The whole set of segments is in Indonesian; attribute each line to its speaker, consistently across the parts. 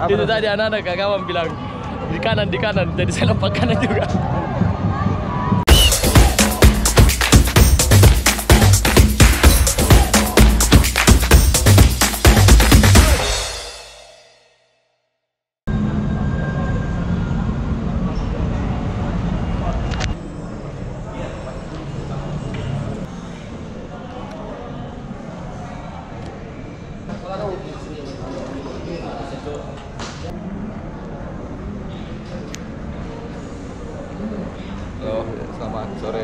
Speaker 1: Itu tadi anak-anak kawan bilang di kanan, jadi saya lompat kanan juga.
Speaker 2: Halo, selamat sore.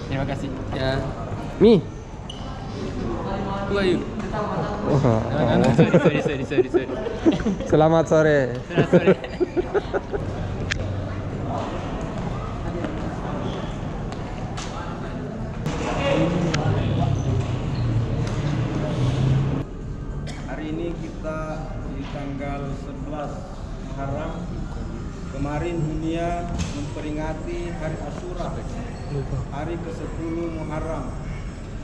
Speaker 1: Terima kasih.
Speaker 2: Ya.
Speaker 1: Mi.
Speaker 2: Who are you?
Speaker 1: Sorry.
Speaker 3: Selamat sore.
Speaker 1: Sorry.
Speaker 4: Hari ini kita di tanggal 11 Muharram. Kemarin dunia memperingati Hari Asyura, hari ke-10 Muharram.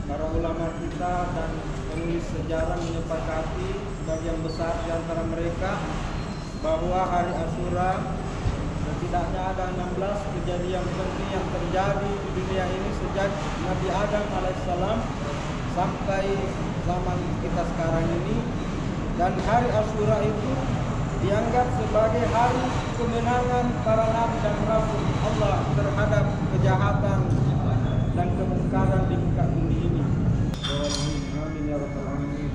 Speaker 4: Para ulama kita dan penulis sejarah menyepakati sebagian besar di antara mereka bahwa Hari Asyura setidaknya ada 16 kejadian penting yang terjadi di dunia ini sejak Nabi Adam alaihissalam sampai zaman kita sekarang ini. Dan Hari Asyura itu dianggap sebagai hari kemenangan para nabi dan rasul Allah terhadap kejahatan dan kemungkaran di muka bumi ini. Amin ya rabbal alamin.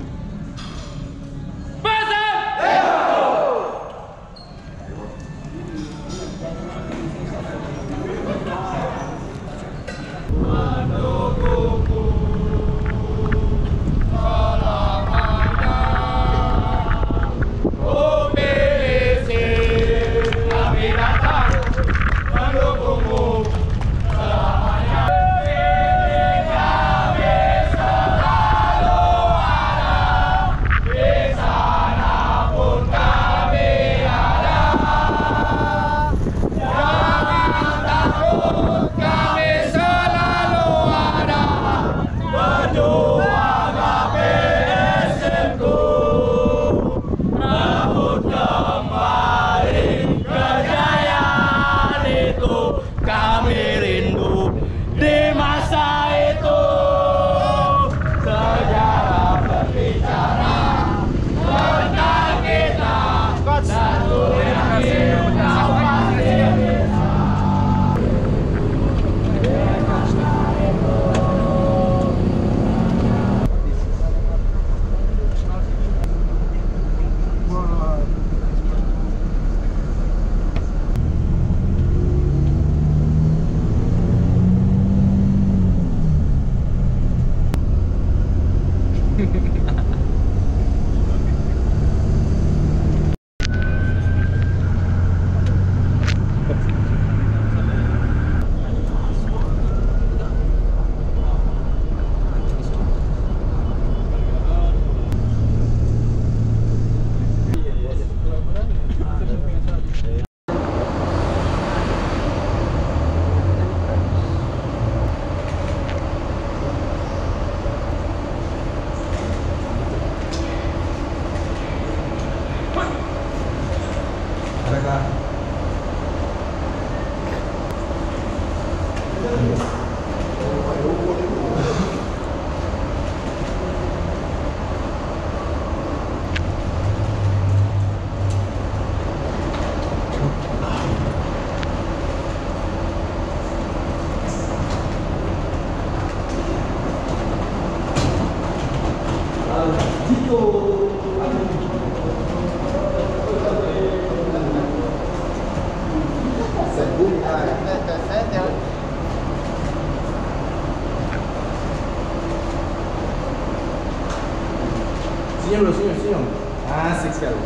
Speaker 3: Senyum. Asik sekali.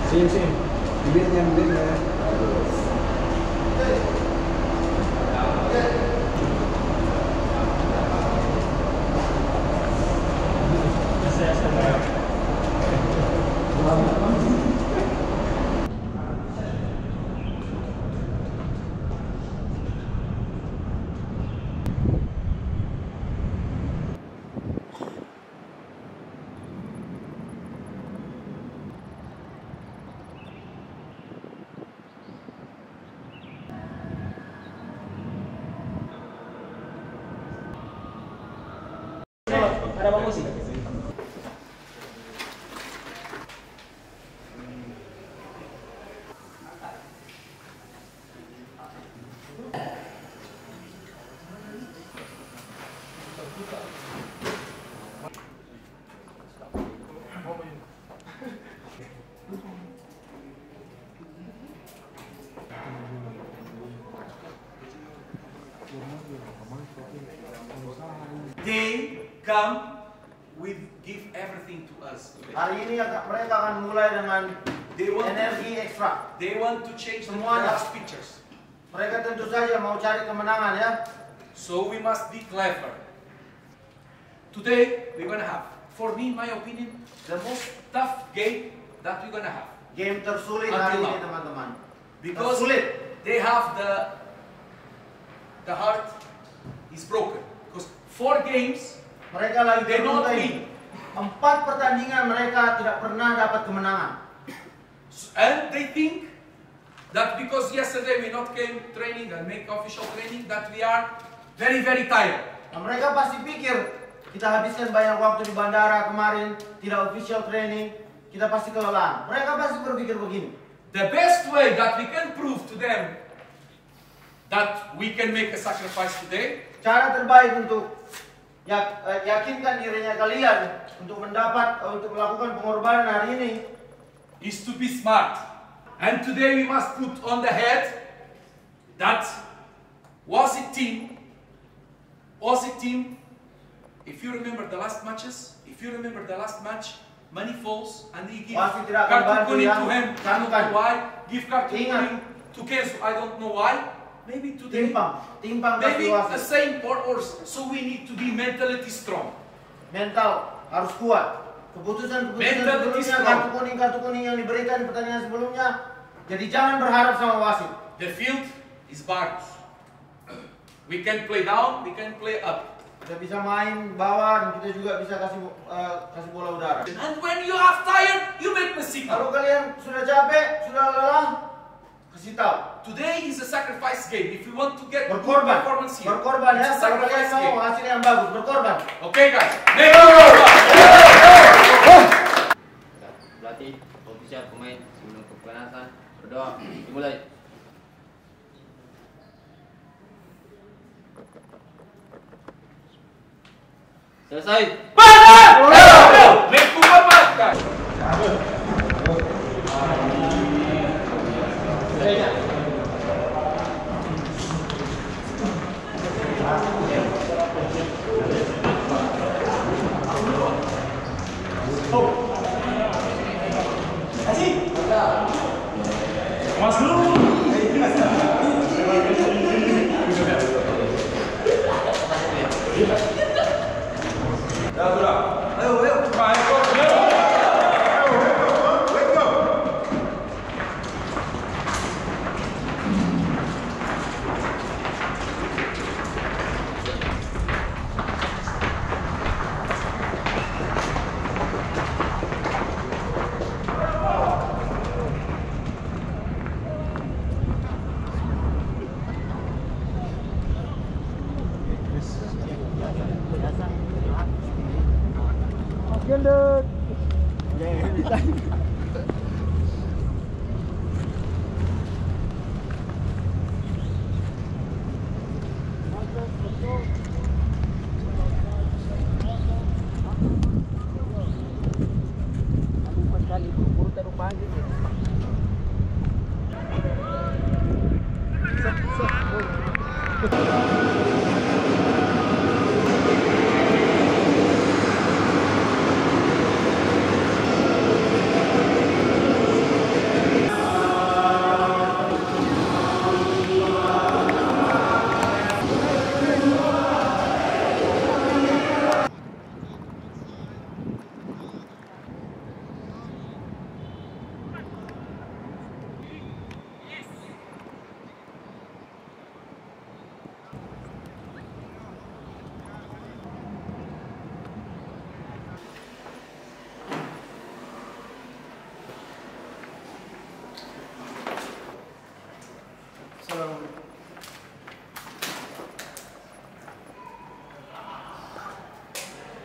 Speaker 3: Senyum. Bibirnya.
Speaker 1: Ada Bang Musi.
Speaker 5: They come with give everything to us.
Speaker 4: Hari ini mereka akan mulai dengan
Speaker 5: They want
Speaker 4: energi ekstra.
Speaker 5: they want to change the
Speaker 4: Semuanya.
Speaker 5: last pictures.
Speaker 4: Mereka tentu saja mau cari kemenangan ya.
Speaker 5: So we must be clever. Today we're gonna have, for me, in my opinion, the most tough game that we're gonna have.
Speaker 4: Game tersulit
Speaker 5: Until
Speaker 4: hari ini
Speaker 5: now.
Speaker 4: teman-teman.
Speaker 5: Because
Speaker 4: Tersulit.
Speaker 5: they have the heart is broken. Because 4 games,
Speaker 4: Mereka lagi
Speaker 5: they don't
Speaker 4: terluka
Speaker 5: win.
Speaker 4: ini. 4 pertandingan mereka tidak pernah dapat kemenangan.
Speaker 5: And they think that because yesterday we not came training and make official training, that we are very, very tired.
Speaker 4: Nah, mereka pasti pikir kita habiskan banyak waktu di bandara kemarin, tidak official training, kita pasti kelelahan. Mereka pasti berpikir begini.
Speaker 5: The best way that we can prove to them that we can make a sacrifice today
Speaker 4: Cara terbaik untuk yakinkan dirinya kalian untuk melakukan pengorbanan hari ini
Speaker 5: is to be smart. And today we must put on the head that Wasit team, if you remember the last matches, Money falls and he gives
Speaker 4: Wasit tidak akan
Speaker 5: kartu
Speaker 4: bantu
Speaker 5: kuning
Speaker 4: ya.
Speaker 5: to him. I don't
Speaker 4: Camkan.
Speaker 5: know why. Give kartu
Speaker 4: Ingat.
Speaker 5: kuning to Kenzo. I don't know why. Maybe today.
Speaker 4: timpang
Speaker 5: Maybe
Speaker 4: kasih
Speaker 5: the
Speaker 4: wasit.
Speaker 5: same or so we need to be mentally strong.
Speaker 4: Mental harus kuat. Keputusan
Speaker 5: Mentality
Speaker 4: sebelumnya,
Speaker 5: strong.
Speaker 4: kartu kuning yang diberikan di pertandingan sebelumnya. Jadi jangan berharap sama wasit.
Speaker 5: The field is barbed. We can play down, we can play up.
Speaker 4: Kita bisa main bawah dan kita juga bisa kasih bola udara.
Speaker 5: And when you are tired, you make the signal.
Speaker 4: Kalau kalian sudah capek, sudah lelah, kasih tahu.
Speaker 5: Today is a sacrifice game. If you want to get good
Speaker 4: Berkorban,
Speaker 5: performance here,
Speaker 4: berkorban ya.
Speaker 5: it's a
Speaker 4: Kalau kalian
Speaker 5: sacrifice
Speaker 4: mau
Speaker 5: game.
Speaker 4: hasil yang bagus, berkorban.
Speaker 5: Okay, guys. Make it berkorban.
Speaker 1: Pelatih, ofisial, pemain sebelum kepanasan berdoa dimulai. Selesai.
Speaker 5: Make berkorban, guys.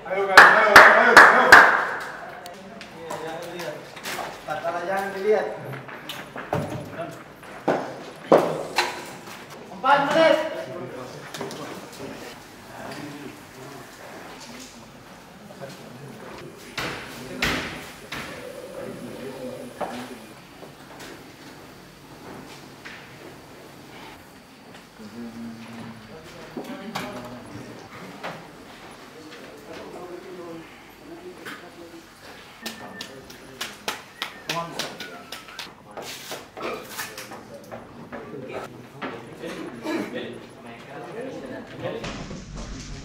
Speaker 4: Ayo guys.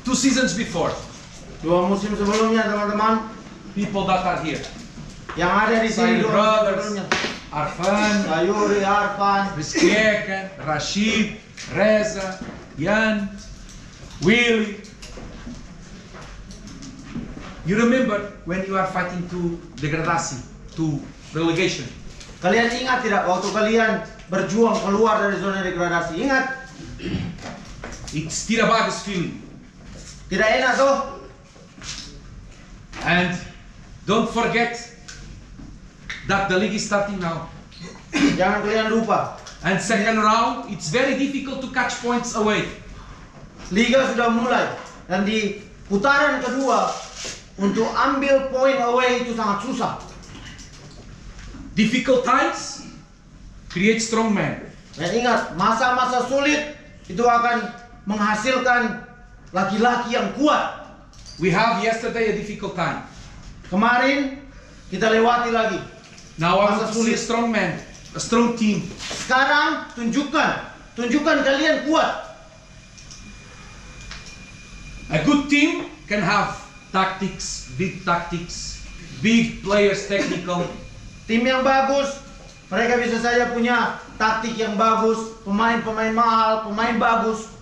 Speaker 5: 2 seasons before,
Speaker 4: 2 musim sebelumnya teman-teman,
Speaker 5: people that are here.
Speaker 4: yang ada di sini
Speaker 5: My
Speaker 4: 2 musim
Speaker 5: brothers,
Speaker 4: sebelumnya.
Speaker 5: Arfan,
Speaker 4: Sayuri, Arfan,
Speaker 5: Rizkiekan, Rashid, Reza, Yan, Willy. You remember when you are fighting to degradasi, to relegation?
Speaker 4: kalian ingat tidak waktu kalian berjuang keluar dari zona degradasi? Ingat?
Speaker 5: It's tidak bagus feeling.
Speaker 4: Tidak enak toh?
Speaker 5: And don't forget that the league is starting now.
Speaker 4: Jangan kalian lupa,
Speaker 5: And second round, it's very difficult to catch points away.
Speaker 4: Liga sudah mulai dan di putaran kedua untuk ambil poin away itu sangat susah.
Speaker 5: Difficult times create strong men.
Speaker 4: Dan ingat, masa-masa sulit itu akan menghasilkan laki-laki yang kuat.
Speaker 5: We have yesterday a difficult time.
Speaker 4: Kemarin kita lewati lagi.
Speaker 5: Now I want
Speaker 4: Masa
Speaker 5: to see a
Speaker 4: sulit.
Speaker 5: strong man, a strong team.
Speaker 4: Sekarang tunjukkan kalian kuat.
Speaker 5: A good team can have tactics, big players, technical.
Speaker 4: Tim yang bagus, mereka bisa saja punya taktik yang bagus, pemain-pemain mahal, pemain bagus.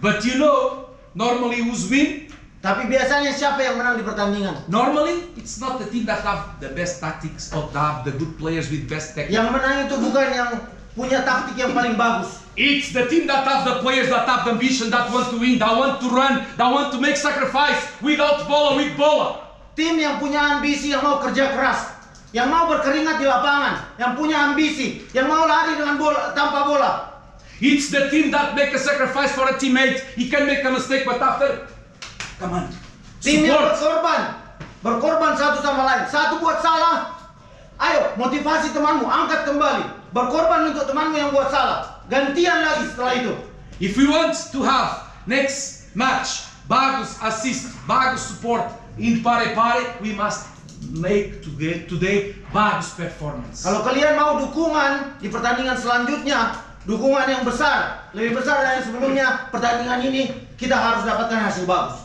Speaker 5: But you know, normally who's win?
Speaker 4: Tapi biasanya siapa yang menang di pertandingan?
Speaker 5: Normally, it's not the team that have the best tactics or that have the good players with best technique.
Speaker 4: Yang menang itu bukan yang punya taktik yang paling bagus.
Speaker 5: It's the team that have the players that have the ambition, that want to win, that want to run, that want to make sacrifice without bola, with bola.
Speaker 4: Tim yang punya ambisi, yang mau kerja keras, yang mau berkeringat di lapangan, yang punya ambisi, yang mau lari dengan bola tanpa bola.
Speaker 5: It's the team that make a sacrifice for a teammate. He can make a mistake, but after, come on,
Speaker 4: Tim yang
Speaker 5: support.
Speaker 4: berkorban satu sama lain. Satu buat salah, ayo motivasi temanmu, angkat kembali. Berkorban untuk temanmu yang buat salah. Gantian lagi setelah itu.
Speaker 5: If we want to have next match, bagus assist, bagus support in pare-pare, we must make today bagus performance.
Speaker 4: Kalau kalian mau dukungan di pertandingan selanjutnya, dukungan yang besar, lebih besar dari sebelumnya, pertandingan ini kita harus dapatkan hasil bagus.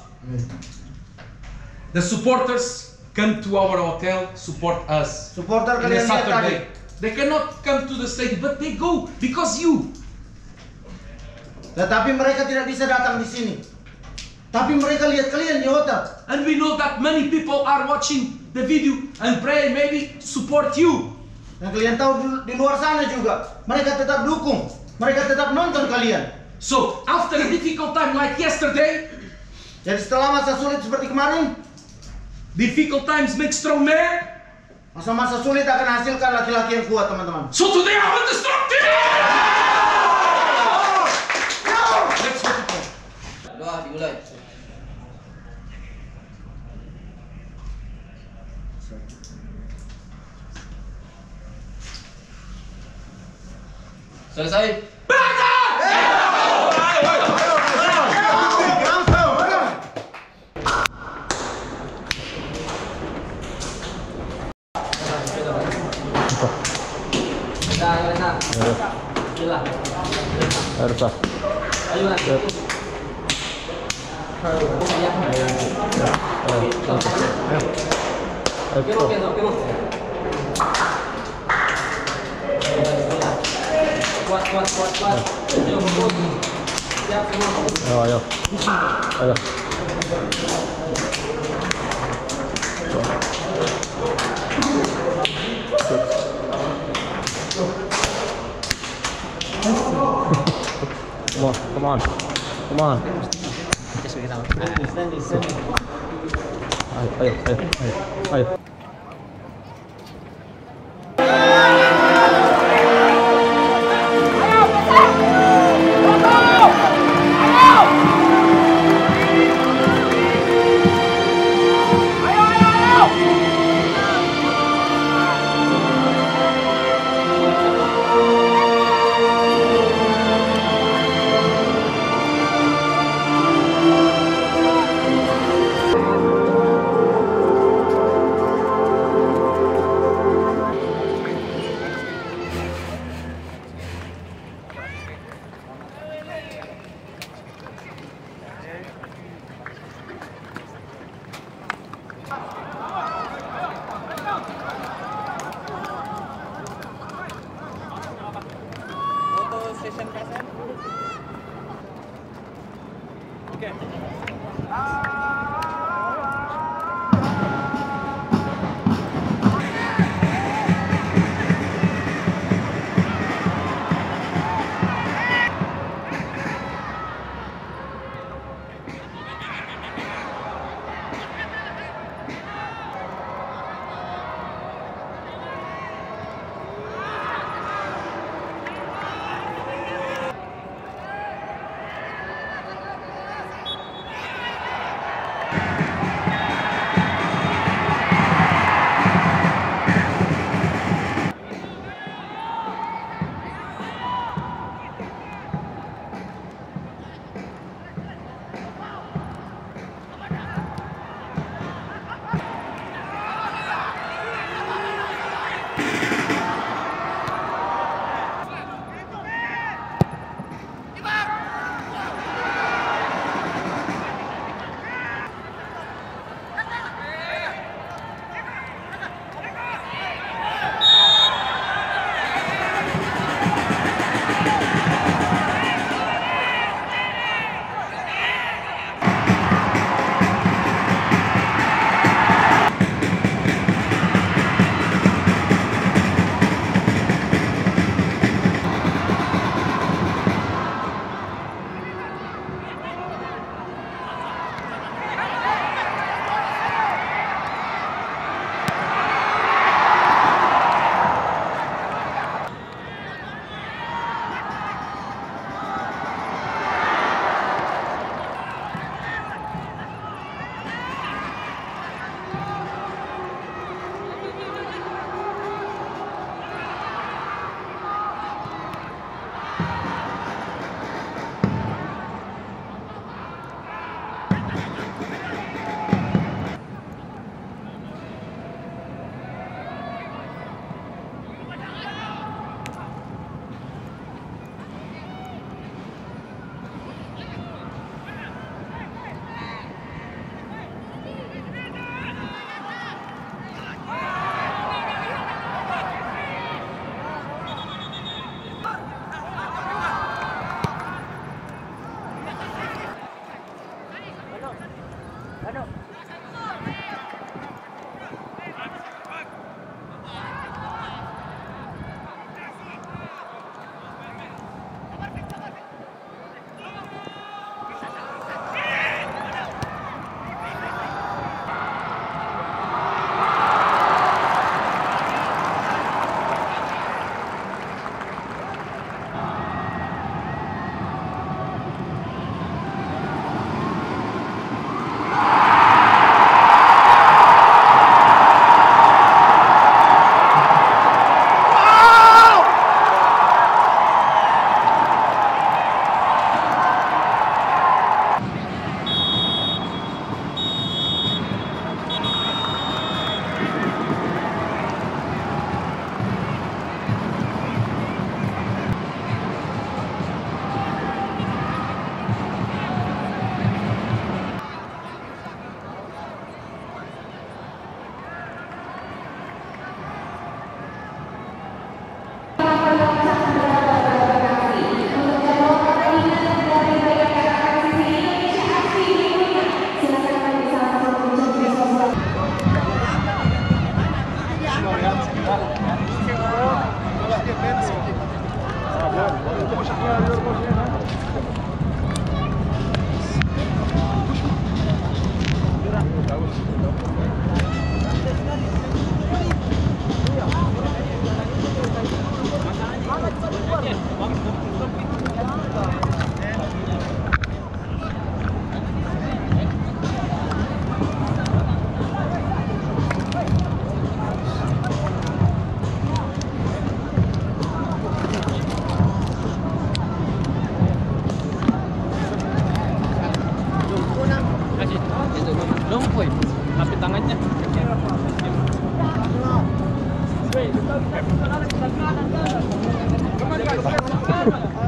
Speaker 5: The supporters come to our hotel, support us.
Speaker 4: Supporter
Speaker 5: In a
Speaker 4: kalian lihat tadi,
Speaker 5: Saturday. They cannot come to the stadium, but they go because you.
Speaker 4: tetapi mereka tidak bisa datang di sini. Tapi mereka lihat kalian di hotel.
Speaker 5: And we know that many people are watching the video and pray maybe support you.
Speaker 4: Dan kalian tahu di luar sana juga, mereka tetap dukung, mereka tetap nonton kalian.
Speaker 5: So after a difficult time like yesterday,
Speaker 4: Jadi setelah masa sulit seperti kemarin,
Speaker 5: difficult times make strong men.
Speaker 4: masa-masa sulit akan hasilkan laki-laki yang kuat, teman-teman.
Speaker 5: So today I want a strong team. Let's go to play.
Speaker 1: Doa dimulai. Selesai.
Speaker 3: Harus lah. Ayo. Come on. Ayo.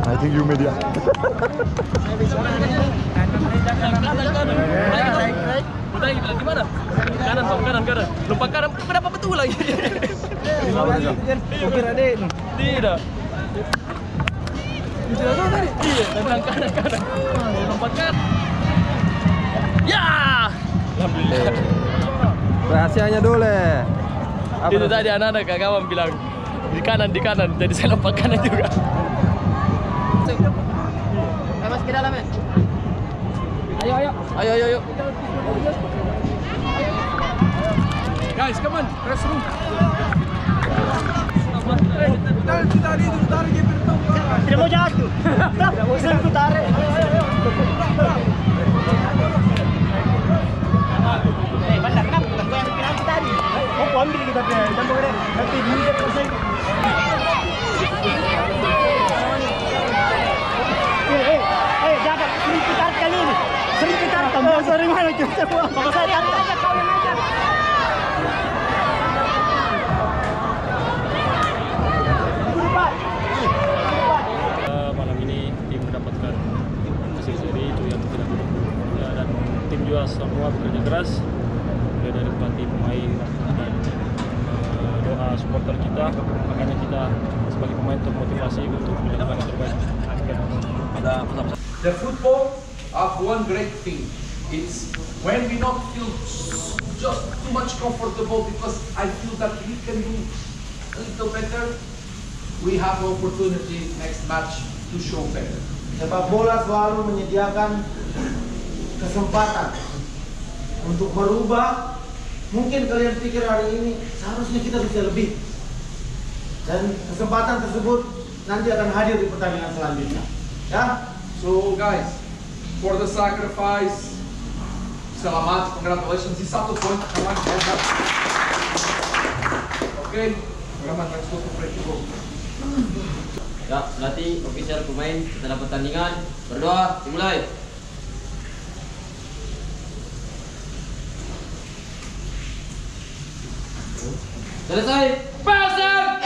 Speaker 3: I think you media.
Speaker 1: Udah gimana? Kanan bang, kanan. Lupa kanan, kenapa betul lagi? Tidak. Iya, kanan. Lompat kanan. alhamdulillah.
Speaker 3: Rahasianya dulu. Apa
Speaker 1: Itu tadi anak-anak kawan bilang di kanan, jadi saya lompat kanan juga.
Speaker 6: Mas ke dalam, men.
Speaker 1: Ayo.
Speaker 2: Guys, come on, press room.
Speaker 6: Tidak mau jatuh. Selalu tarik. Bandar, kenapa? Bukan gua yang penalti tadi. Oh, gua ambil kita punya. Jangan boleh. Nanti dia selesai. Jangan. Sering putar kali ini. Sering putar. Sorry, mana kita buang. Sama saya tarik. Kau yang aja.
Speaker 7: Malam ini tim mendapatkan hasil seri itu yang tidak ya, dan tim juga semua bekerja keras mulai dari pelatih, pemain dan doa supporter kita, makanya kita sebagai pemain termotivasi untuk melakukan yang terbaik.
Speaker 5: The football have one great thing. It's when we not feel just too much comfortable because I feel that we can do a little better. We have the opportunity next match to show better.
Speaker 4: Sepak bola selalu menyediakan kesempatan untuk merubah. Mungkin kalian pikir hari ini seharusnya kita bisa lebih, dan kesempatan tersebut nanti akan hadir di pertandingan selanjutnya. Ya,
Speaker 5: So guys, for the sacrifice, selamat, congratulations. This is up to point. Come on, hands up. Okay, come on, let's go to break the ball.
Speaker 6: Ya, pelatih, official, pemain setelah pertandingan berdoa dimulai. Selesai. Pasang.